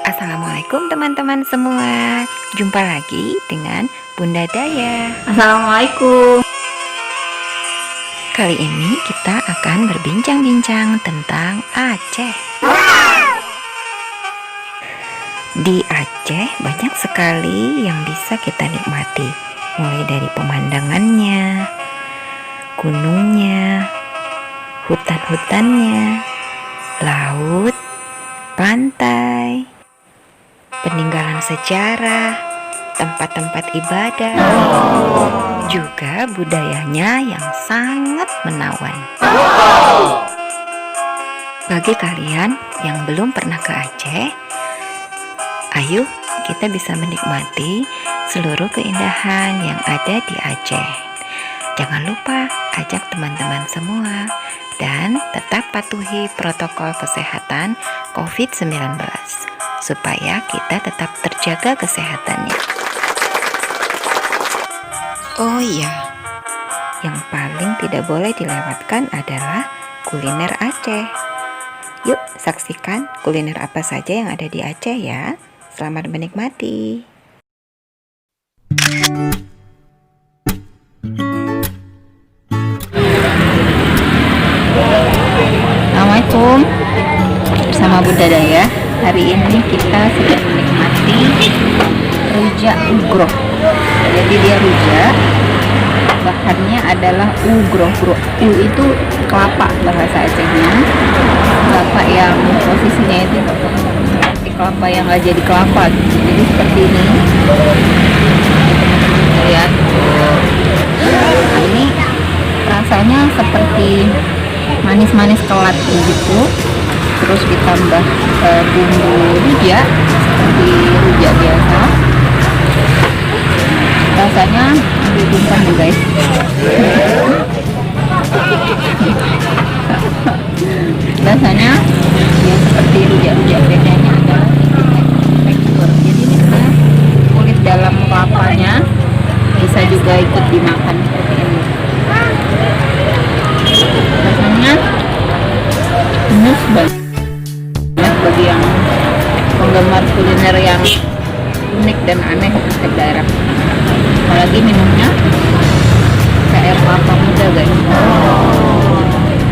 Assalamualaikum teman-teman semua. Jumpa lagi dengan Bunda Daya. Assalamualaikum. Kali ini kita akan berbincang-bincang tentang Aceh. Di Aceh banyak sekali yang bisa kita nikmati, mulai dari pemandangannya, gunungnya, hutan-hutannya, laut, pantai, peninggalan sejarah, tempat-tempat ibadah, juga budayanya yang sangat menawan. Bagi kalian yang belum pernah ke Aceh, ayo kita bisa menikmati seluruh keindahan yang ada di Aceh. Jangan lupa ajak teman-teman semua dan tetap patuhi protokol kesehatan COVID-19 supaya kita tetap terjaga kesehatannya. Oh iya, yang paling tidak boleh dilewatkan adalah kuliner Aceh. Yuk saksikan kuliner apa saja yang ada di Aceh ya. Selamat menikmati. Assalamualaikum. Bersama Bunda Daya. Hari ini kita sedang menikmati rujak ugroh. Jadi dia rujak, bahannya adalah ugroh. U itu kelapa bahasa Acehnya. Kelapa yang posisinya itu seperti kelapa yang nggak jadi kelapa. Jadi seperti ini. Teman-teman lihat. Nah, ini rasanya seperti manis-manis kelat begitu. Terus ditambah bumbu rujak seperti rujak biasa. Rasanya ditumpah nih guys. Rasanya ya seperti rujak-rujak, bedanya adalah tekstur. Jadi ini sebenarnya kulit dalam kelapanya bisa juga ikut dimakan seperti ini. Rasanya enak banget bagi yang penggemar kuliner yang unik dan aneh di setiap daerah. Apalagi minumnya kayak kelapa muda guys.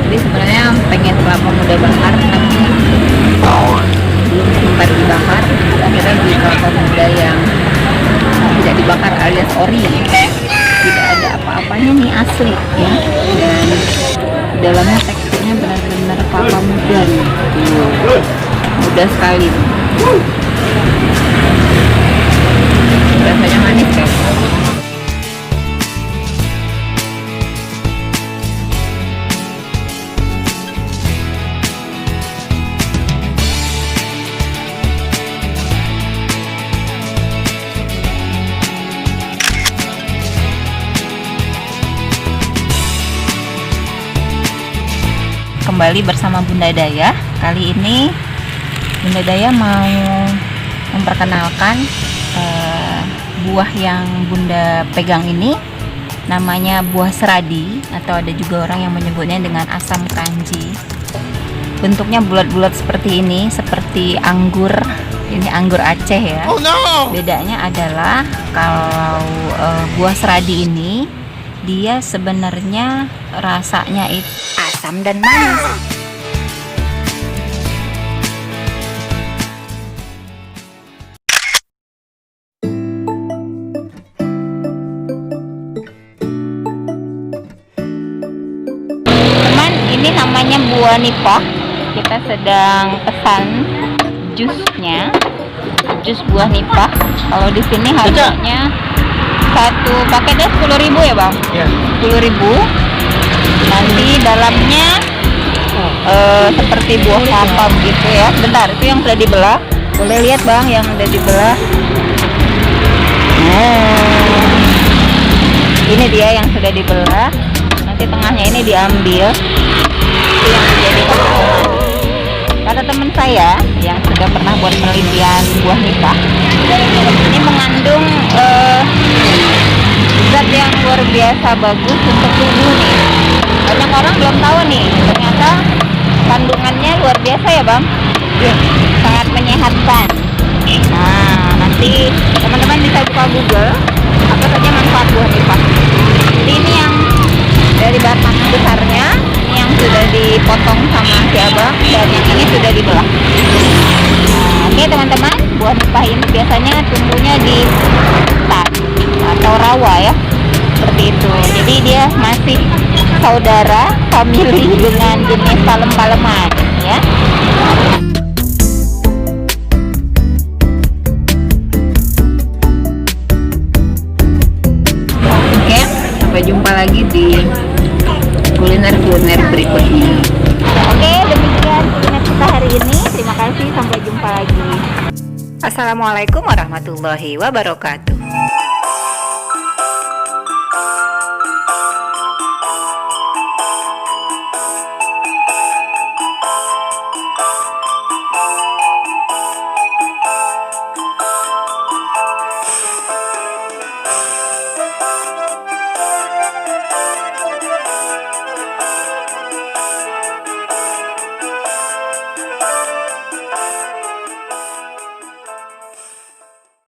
Jadi sebenarnya pengen kelapa muda bakar tapi belum sempat dibakar. Akhirnya beli kelapa muda yang tidak dibakar alias ori. Tidak ada apa-apanya nih, asli ya. Dan dalamnya teksturnya benar-benar kelapa muda nih. Mudah sekali. Rasanya manis kan? Kembali bersama Bunda Daya. Kali ini Bunda Daya mau memperkenalkan buah yang Bunda pegang ini. Namanya buah seradi, atau ada juga orang yang menyebutnya dengan asam kranji. Bentuknya bulat-bulat seperti ini, seperti anggur. Ini anggur Aceh ya. Oh no! Bedanya adalah kalau buah seradi ini dia sebenarnya rasanya itu Asam dan manis. teman, ini namanya buah nipah. Kita sedang pesan jusnya, jus buah nipah. Kalau di sini harganya satu paketnya 10.000 ya bang? Ya. 10.000. Nanti dalamnya seperti buah kelapa begitu ya. Bentar, itu yang sudah dibelah. Boleh lihat bang yang sudah dibelah. Ini dia yang sudah dibelah. Nanti tengahnya ini diambil. Itu yang menjadi potongan. Kata teman saya yang sudah pernah buat penelitian buah nipah, ini mengandung zat yang luar biasa bagus untuk tubuh nih. Banyak orang belum tahu nih, ternyata kandungannya luar biasa ya bang. Sangat menyehatkan. Nah, nanti teman-teman bisa buka Google apa saja manfaat buah nipah. Jadi ini yang dari batang besarnya, ini yang sudah dipotong sama si abang, dan yang ini sudah dibelah. Nah, oke teman-teman, buah nipah ini biasanya tumbuhnya di hutan atau rawa ya, seperti itu. Jadi dia masih saudara famili dengan jenis palem-paleman ya. Oke, sampai jumpa lagi di kuliner-kuliner berikutnya. Oke, demikian kuliner kita hari ini. Terima kasih, sampai jumpa lagi. Assalamualaikum warahmatullahi wabarakatuh.